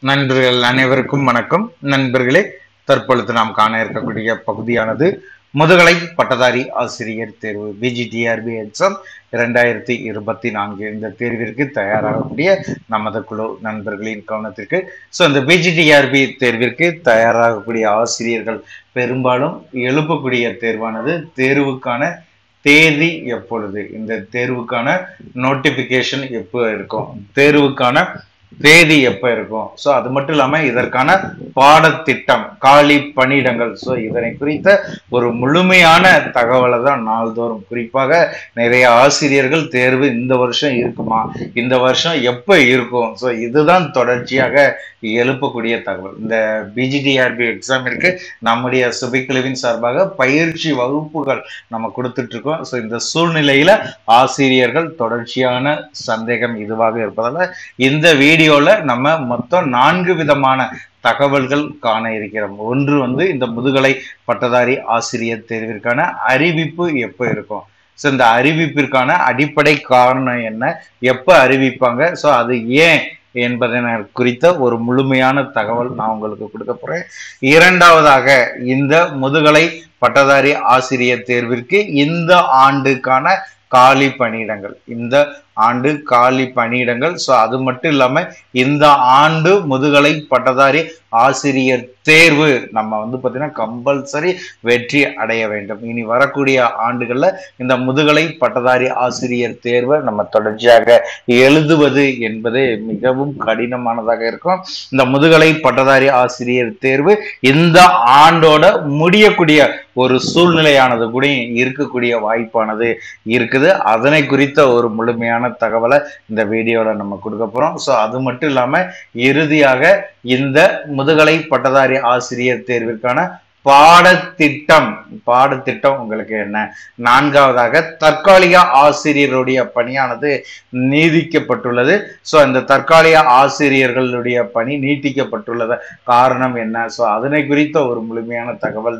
நண்பர்கள் அனைவருக்கும் வணக்கம். நண்பர்களே, தற்பொழுது நாம் காண இருக்கக்கூடிய பகுதியானது முதுகலை பட்டதாரி ஆசிரியர் தேர்வு பிஜிடிஆர்பி எக்ஸாம் 2024. இந்த தேர்விற்கு தயாராகக்கூடிய நமது குழு நண்பர்களின் கவனத்திற்கு. இந்த பிஜிடிஆர்பி தேர்விற்கு தயாராகக்கூடிய ஆசிரியர்கள் பெரும்பாலும் எழுப்பக்கூடிய தேர்வானது தேர்வுக்கான தேதி எப்பொழுது, இந்த தேர்வுக்கான நோட்டிபிகேஷன் எப்போ இருக்கும், தேர்வுக்கான தேதி எப்ப இருக்கும், அது மட்டும் இல்லாம இதற்கான பாடத்திட்டம், காலி பணியிடங்கள், இதனை குறித்த ஒரு முழுமையான தகவலை தான் நாள்தோறும், குறிப்பாக நிறைய ஆசிரியர்கள் தேர்வு இந்த வருஷம் இருக்குமா, இந்த வருஷம் எப்ப இருக்கும், இதுதான் தொடர்ச்சியாக எழுப்பக்கூடிய தகவல். இந்த பிஜிடிஆர்பி எக்ஸாமிற்கு நம்முடைய சுபைக்குழுவின் சார்பாக பயிற்சி வகுப்புகள் நம்ம கொடுத்துட்டு இருக்கோம். இந்த சூழ்நிலையில ஆசிரியர்கள் தொடர்ச்சியான சந்தேகம் இதுவாக இருப்பதால இந்த வீடியோல நம்ம மொத்தம் 4 விதமான தகவல்கள் காண இருக்கிறோம். ஒன்று இந்த முதுகலை பட்டதாரி ஆசிரியர் தேர்விற்கான அறிவிப்பு எப்ப இருக்கும், இந்த அறிவிப்பிற்கான அடிப்படை காரணம் என்ன, எப்ப அறிவிப்பாங்க, அது ஏன் என்பதனை குறித்த ஒரு முழுமையான தகவல் நான் உங்களுக்கு கொடுக்க போறேன். இரண்டாவதாக, இந்த முதுகலை பட்டதாரி ஆசிரியர் தேர்விற்கு இந்த ஆண்டுக்கான காலி பணியிடங்கள், இந்த ஆண்டு காலி பணியிடங்கள், அது மட்டும் இல்லாம இந்த ஆண்டு முதுகலை பட்டதாரி ஆசிரியர் தேர்வு நம்ம பாத்தீங்கன்னா கம்பல்சரி வெற்றி அடைய வேண்டும். இனி வரக்கூடிய ஆண்டுகள்ல இந்த முதுகலை பட்டதாரி ஆசிரியர் தேர்வை நம்ம தொடர்ச்சியாக எழுதுவது என்பது மிகவும் கடினமானதாக இருக்கும். இந்த முதுகலை பட்டதாரி ஆசிரியர் தேர்வு இந்த ஆண்டோட முடியக்கூடிய ஒரு சூழ்நிலையானது கூட இருக்கக்கூடிய வாய்ப்பானது இருக்குது. அதனை குறித்த ஒரு முழுமையான தகவலை இந்த வீடியோல நம்ம கொடுக்க போறோம். அது மட்டும் இல்லாம இறுதியாக இந்த முதுகலை பட்டதாரி ஆசிரியர் தேர்விற்கான பாடத்திட்டம் உங்களுக்கு என்ன. நான்காவதாக, தற்காலிக ஆசிரியருடைய பணியானது நீடிக்கப்பட்டுள்ளது. இந்த தற்காலிக ஆசிரியர்களுடைய பணி நீட்டிக்கப்பட்டுள்ளது காரணம் என்ன, அதனை குறித்த ஒரு முழுமையான தகவல்,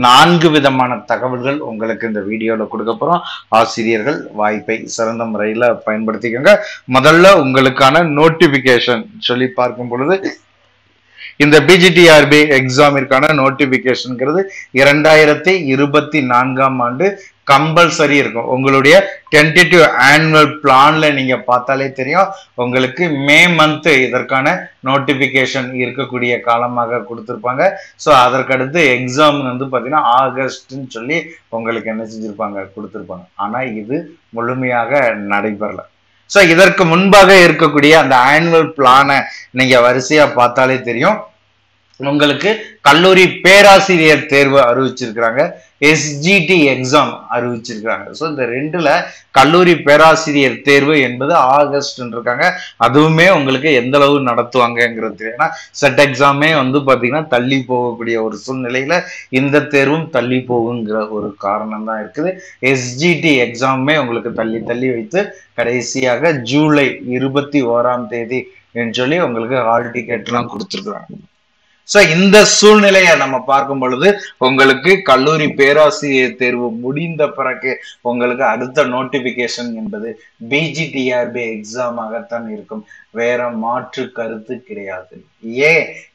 4 விதமான தகவல்கள் உங்களுக்கு இந்த வீடியோல கொடுக்க போறோம். ஆசிரியர்கள் வாய்ப்பை சிறந்த முறையில பயன்படுத்திக்கோங்க. முதல்ல உங்களுக்கான நோட்டிபிகேஷன் சொல்லி பார்க்கும் பொழுது, இந்த பிஜிடிஆர்பி எக்ஸாமிற்கான நோட்டிபிகேஷன்ங்கிறது 2024 ஆண்டு கம்பல்சரி இருக்கும். உங்களுடைய டென்டேட்டிவ் ஆனுவல் பிளான்ல நீங்க பார்த்தாலே தெரியும், உங்களுக்கு மே மந்த் இதற்கான நோட்டிபிகேஷன் இருக்கக்கூடிய காலமாக கொடுத்திருப்பாங்க. அதற்கடுத்து எக்ஸாம் பாத்தீங்கன்னா ஆகஸ்ட்னு சொல்லி உங்களுக்கு என்ன செஞ்சிருப்பாங்க, கொடுத்திருப்பாங்க. ஆனா இது முழுமையாக நடைபெறல. இதற்கு முன்பாக இருக்கக்கூடிய அந்த ஆனுவல் பிளானை நீங்க வரிசையா பார்த்தாலே தெரியும், உங்களுக்கு கல்லூரி பேராசிரியர் தேர்வு அறிவிச்சிருக்கிறாங்க, எஸ்ஜிடி எக்ஸாம் அறிவிச்சிருக்காங்க. இந்த ரெண்டுல கல்லூரி பேராசிரியர் தேர்வு என்பது ஆகஸ்ட் இருக்காங்க. அதுவுமே உங்களுக்கு எந்த அளவு நடத்துவாங்கிறது, ஏன்னா செட் எக்ஸாமே பாத்தீங்கன்னா தள்ளி போகக்கூடிய ஒரு சூழ்நிலையில இந்த தேர்வும் தள்ளி போகுங்கிற ஒரு காரணம் தான் இருக்குது. எஸ்ஜிடி எக்ஸாமே உங்களுக்கு தள்ளி வைத்து கடைசியாக ஜூலை 21ஆம் தேதி என்று சொல்லி உங்களுக்கு ஹால் டிக்கெட் எல்லாம் கொடுத்துருக்காங்க. இந்த சூழ்நிலையை நம்ம பார்க்கும் பொழுது, உங்களுக்கு கல்லூரி பேராசிரியர் தேர்வு முடிந்த பிறகு உங்களுக்கு அடுத்த நோட்டிபிகேஷன் என்பது பிஜிடிஆர்பி எக்ஸாம் ஆகத்தான் இருக்கும். வேற மாற்று கருத்து கிடையாது.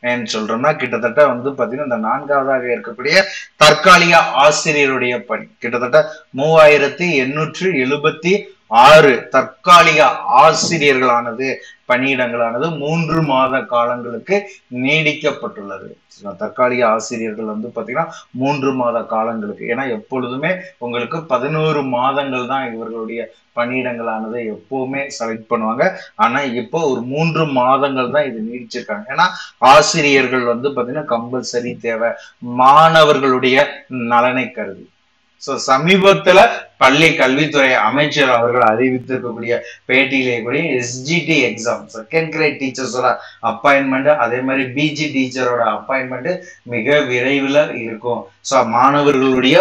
ஏன் சொல்றோம்னா, கிட்டத்தட்ட பாத்தீங்கன்னா இந்த 4ஆவதாக இருக்கக்கூடிய தற்காலிக ஆசிரியருடைய பணி கிட்டத்தட்ட 3876 தற்காலிக ஆசிரியர்களானது பணியிடங்களானது 3 மாத காலங்களுக்கு நீடிக்கப்பட்டுள்ளது. தற்காலிக ஆசிரியர்கள் பாத்தீங்கன்னா 3 மாத காலங்களுக்கு, ஏன்னா எப்பொழுதுமே உங்களுக்கு 11 மாதங்கள் தான் இவர்களுடைய பணியிடங்களானது எப்பவுமே செலக்ட் பண்ணுவாங்க. ஆனா இப்போ ஒரு 3 மாதங்கள் தான் இது நீடிச்சிருக்காங்க. ஏன்னா ஆசிரியர்கள் பாத்தீங்கன்னா கம்பல்சரி தேவை, மாணவர்களுடைய நலனை கருதி. சமீபத்துல பள்ளி கல்வித்துறை அமைச்சர் அவர்கள் அறிவித்திருக்கக்கூடிய பேட்டியிலே கூட எஸ்ஜிடி எக்ஸாம் செகண்ட் கிரேட் டீச்சர்ஸோட அப்பாயின்மெண்ட், அதே மாதிரி பிஜி டீச்சரோட அப்பாயின்மெண்ட் மிக விரைவில் இருக்கும். மாணவர்களுடைய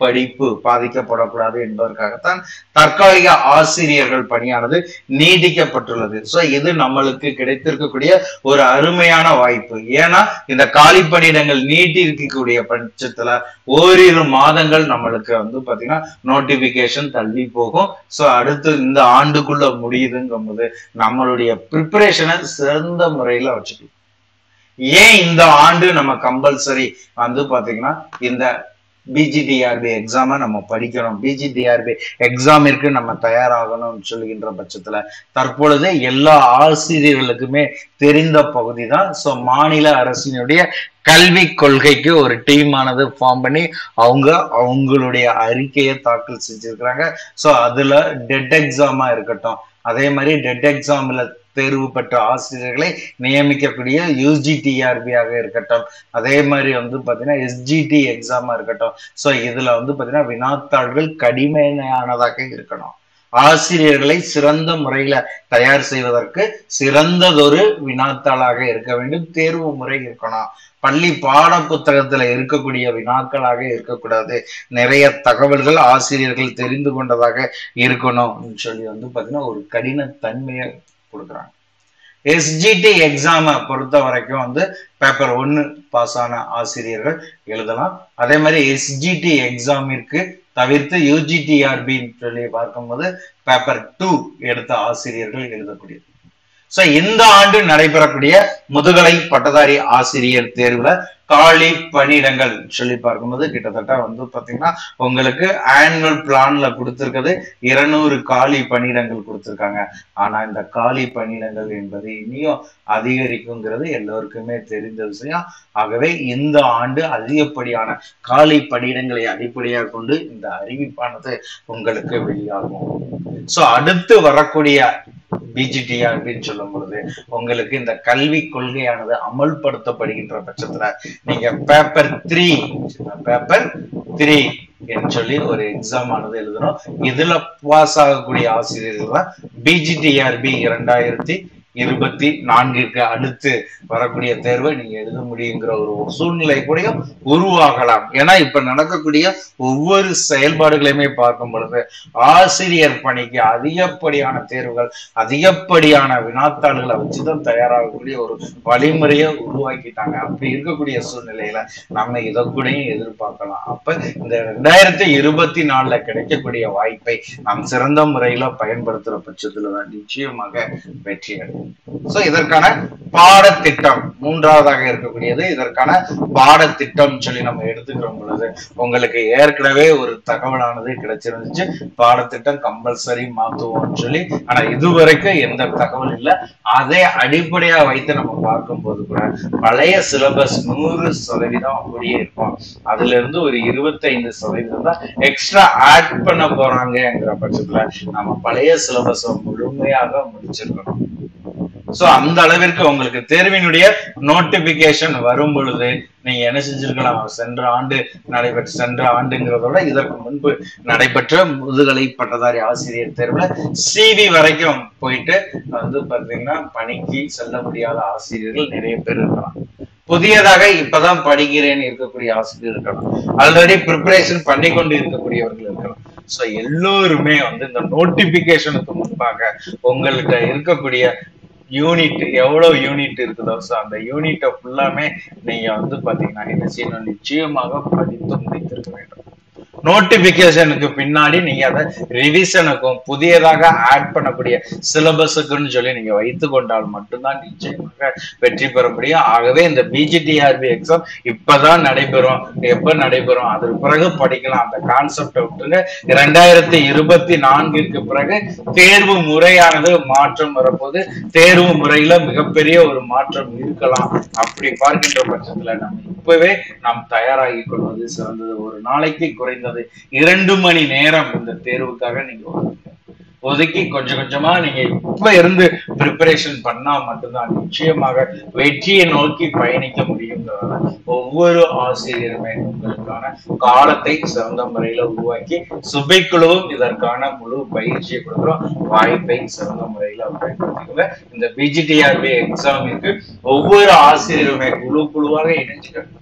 படிப்பு பாதிக்கப்படக்கூடாது என்பதற்காகத்தான் தற்காலிக ஆசிரியர்கள் பணியானது நீடிக்கப்பட்டுள்ளது. இது நம்மளுக்கு கிடைத்திருக்கக்கூடிய ஒரு அருமையான வாய்ப்பு. ஏன்னா இந்த காலி பணியிடங்கள் நீட்டி இருக்கக்கூடிய பட்சத்துல ஓரிரு மாதங்கள் நம்மளுக்கு பாத்தீங்கன்னா நோட்டிபிகேஷன் தள்ளி போகும். அடுத்து இந்த ஆண்டுக்குள்ள முடியுதுங்கும் போது நம்மளுடைய ப்ரிப்பரேஷனை சிறந்த முறையில வச்சுக்கலாம். ஏன் இந்த ஆண்டு நம்ம கம்பல்சரி வந்து பாத்தீங்கன்னா இந்த பிஜிடிஆர்பி எக்ஸாமை நம்ம படிக்கணும், பிஜிடிஆர்பி எக்ஸாமிற்கு நம்ம தயாராகணும்னு சொல்லுகின்ற பட்சத்துல தற்பொழுது எல்லா ஆசிரியர்களுக்குமே தெரிந்த பகுதி தான். ஸோ மாநில அரசினுடைய கல்வி கொள்கைக்கு ஒரு டீமானது ஃபார்ம் பண்ணி அவங்களுடைய அறிக்கையை தாக்கல் செஞ்சிருக்கிறாங்க. ஸோ அதுல டெட் எக்ஸாமா இருக்கட்டும், அதே மாதிரி டெட் எக்ஸாம்ல தேர்வு பெற்ற ஆசிரியர்களை நியமிக்கக்கூடிய யூஜிடிஆர்பியாக இருக்கட்டும், அதே மாதிரி வந்து பாத்தீங்கன்னா எஸ்ஜிடி எக்ஸாமா இருக்கட்டும். ஸோ இதுல வந்து பாத்தீங்கன்னா வினாத்தாள்கள் கடுமையானதாக இருக்கணும். ஆசிரியர்களை சிறந்த முறையில தயார் செய்வதற்கு சிறந்ததொரு வினாத்தாளாக இருக்க வேண்டும், தேர்வு முறை இருக்கணும். பள்ளி பாட புத்தகத்துல இருக்கக்கூடிய வினாக்களாக இருக்கக்கூடாது, நிறைய தகவல்கள் ஆசிரியர்கள் தெரிந்து கொண்டதாக இருக்கணும் சொல்லி வந்து பாத்தீங்கன்னா ஒரு கடின தன்மையை கொடுக்குறாங்க. எஸ்ஜிடி எக்ஸாமை பொறுத்த வரைக்கும் வந்து பேப்பர் 1 பாஸ் ஆன ஆசிரியர்கள் எழுதலாம். அதே மாதிரி எஸ்ஜிடி எக்ஸாமிற்கு தவிர்த்து யூஜிடிஆர்பின்னு சொல்லி பார்க்கும்போது பேப்பர் 2 எடுத்த ஆசிரியர்கள் எழுதக்கூடியது. சோ இந்த ஆண்டு நடைபெறக்கூடிய முதுகலை பட்டதாரி ஆசிரியர் தேர்வுல காலி பணியிடங்கள் சொல்லி பார்க்கும்போது கிட்டத்தட்ட வந்து பாத்தீங்கன்னா உங்களுக்கு ஆனுவல் பிளான்ல கொடுத்திருக்கிறது 200 காலி பணியிடங்கள் கொடுத்திருக்காங்க. ஆனா இந்த காலி பணியிடங்கள் என்பது இனியும் அதிகரிக்குங்கிறது எல்லோருக்குமே தெரிந்த விஷயம். ஆகவே இந்த ஆண்டு அதிகப்படியான காலி பணியிடங்களை அடிப்படையாக கொண்டு இந்த அறிவிப்பானது உங்களுக்கு வெளியாகும். சோ அடுத்து வரக்கூடிய பிஜிடிஆர்பின்னு சொல்லும் பொழுது உங்களுக்கு இந்த கல்வி கொள்கையானது அமல்படுத்தப்படுகின்ற பட்சத்துல நீங்க பேப்பர் 3 என்று சொல்லி ஒரு எக்ஸாம் ஆனது எழுதணும். இதுல பாஸ் ஆகக்கூடிய ஆசிரியர்கள் தான் பிஜிடிஆர்பி 2024 அடுத்து வரக்கூடிய தேர்வை நீங்க எழுத முடியுங்கிற ஒரு சூழ்நிலை கூட உருவாகலாம். ஏன்னா இப்ப நடக்கக்கூடிய ஒவ்வொரு செயல்பாடுகளையுமே பார்க்கும் பொழுது ஆசிரியர் பணிக்கு அதிகப்படியான தேர்வுகள், அதிகப்படியான வினாத்தாள்களை வச்சுதான் தயாராகக்கூடிய ஒரு வழிமுறையை உருவாக்கிட்டாங்க. அப்படி இருக்கக்கூடிய சூழ்நிலையில நம்ம இதை கூட எதிர்பார்க்கலாம். அப்ப இந்த 2024 கிடைக்கக்கூடிய வாய்ப்பை நாம் சிறந்த முறையில பயன்படுத்துற பட்சத்துலதான் நிச்சயமாக வெற்றி அடையும். சோ இதற்கான பாடத்திட்டம் 3வதாக இருக்கக்கூடியது. இதற்கான பாடத்திட்டம் சொல்லி நம்ம எடுத்துக்கிற பொழுது உங்களுக்கு ஏற்கனவே ஒரு தகவலானது கிடைச்சிருந்துச்சு, பாடத்திட்டம் கம்பல்சரி மாத்துவோம்னு சொல்லி. ஆனா இதுவரைக்கும் எந்த தகவல் இல்லை. அதை அடிப்படையா வைத்து நம்ம பார்க்கும்போது கூட பழைய சிலபஸ் 100% அப்படியே இருக்கும். அதுல இருந்து ஒரு 25% தான் எக்ஸ்ட்ரா ஆட் பண்ண போறாங்கிற பட்சத்துல நம்ம பழைய சிலபஸ் முழுமையாக முடிச்சிருக்கணும். சோ அந்த அளவிற்கு உங்களுக்கு தேர்வினுடைய நோட்டிபிகேஷன் வரும் பொழுது நீங்க என்ன செஞ்சிருக்கலாம், சென்ற ஆண்டுங்கிறதோட இதற்கு முன்பு நடைபெற்ற முதுகலை பட்டதாரி ஆசிரியர் தேர்வுல CV வரைக்கும் போயிட்டு வந்து பாத்தீங்கன்னா பணிக்கு செல்ல முடியாத ஆசிரியர்கள் நிறைய பேர் இருக்கலாம். புதியதாக இப்பதான் படிக்கிறேன்னு இருக்கக்கூடிய ஆசிரியர் இருக்கலாம், ஆல்ரெடி ப்ரிப்பரேஷன் பண்ணி கொண்டு இருக்கக்கூடியவர்கள் இருக்கலாம். சோ எல்லோருமே வந்து இந்த நோட்டிபிகேஷனுக்கு முன்பாக உங்களுக்கு இருக்கக்கூடிய யூனிட் எவ்வளவு யூனிட் இருக்குதோ அந்த யூனிட்டை ஃபுல்லாமே நீங்க வந்து பாத்தீங்கன்னா என்ன செய்யணும், நிச்சயமாக படித்து முடித்திருக்க வேண்டும். நோட்டிபிகேஷனுக்கு பின்னாடி நீங்க அதை ரிவிஷனுக்கும் புதியதாக ஆட் பண்ணக்கூடிய சிலபஸுக்குன்னு சொல்லி நீங்க வைத்துக் கொண்டால் மட்டும்தான் நிச்சயமாக வெற்றி பெற முடியும். ஆகவே இந்த பிஜிடிஆர்பி எக்ஸாம் இப்பதான் நடைபெறும், எப்ப நடைபெறும் அதற்கு பிறகு படிக்கலாம், அந்த கான்செப்டை விட்டுங்க. 2024 பிறகு தேர்வு முறையானது மாற்றம் வரப்போது, தேர்வு முறையில மிகப்பெரிய ஒரு மாற்றம் இருக்கலாம். அப்படி பார்க்கின்ற பட்சத்துல நம்ம இப்பவே நாம் தயாராகி கொள்வது சிறந்தது. ஒரு நாளைக்கு குறைந்தது 2 மணி நேரம் இந்த தேர்வுக்காக நீங்க ஒதுக்கி கொஞ்சம் கொஞ்சமா நீங்க இப்ப இருந்து ப்ரிப்பரேஷன் பண்ணா மட்டும்தான் நிச்சயமாக வெற்றியை நோக்கி பயணிக்க முடியுங்கிறத ஒவ்வொரு ஆசிரியருமே உங்களுக்கான காலத்தை சிறந்த முறையில உருவாக்கி சுபைக்குழுவும் இதற்கான முழு பயிற்சியை கொடுக்குறோம். வாய்ப்பை சிறந்த முறையில பயன்படுத்திக்கோங்க. இந்த பிஜிடிஆர்பி எக்ஸாமிற்கு ஒவ்வொரு ஆசிரியருமே குழுவாக இணைஞ்சுக்கணும்.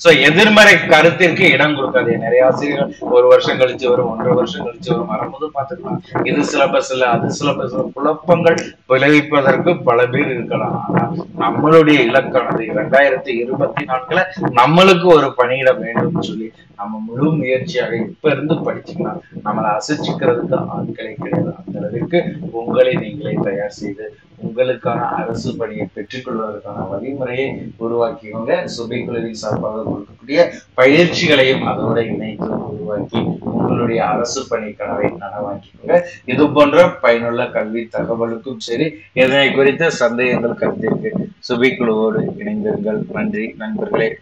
சோ எதிர்மறை கருத்திற்கு இடம் கொடுக்காது. நிறைய ஆசிரியர்கள் 1 வருஷம் கழிச்சு வரும், 1.5 வருஷம் கழிச்சு வரும், வரும்போது பாத்துக்கலாம் இது சிலபஸ் இல்ல அது சிலபஸ், குழப்பங்கள் விளைவிப்பதற்கு பல பேர் இருக்கலாம். ஆனா நம்மளுடைய இலக்கானது 2024 நம்மளுக்கு ஒரு பணியிடம் வேண்டும் சொல்லி நம்ம முழு முயற்சியாக இப்ப இருந்து படிச்சீங்கன்னா நம்மளை அசைச்சிக்கிறதுக்கு ஆட்களே கிடையாது. அந்த அளவிற்கு உங்களை நீங்களே தயார் செய்து உங்களுக்கான அரசு பணியை பெற்றுக்கொள்வதற்கான வழிமுறையை உருவாக்கிக்கோங்க. சுபைக்குழுவின் சார்பாக கொடுக்கக்கூடிய பயிற்சிகளையும் அதோட இணைத்து உருவாக்கி உங்களுடைய அரசு பணி கனவை நனவாக்கிக்கோங்க. இது போன்ற பயனுள்ள கல்வி தகவலுக்கும் சரி, இதனை குறித்த சந்தேகங்கள் கருத்திற்கு சுபைக்குழுவோடு இணைந்திருங்கள். நன்றி நண்பர்களே.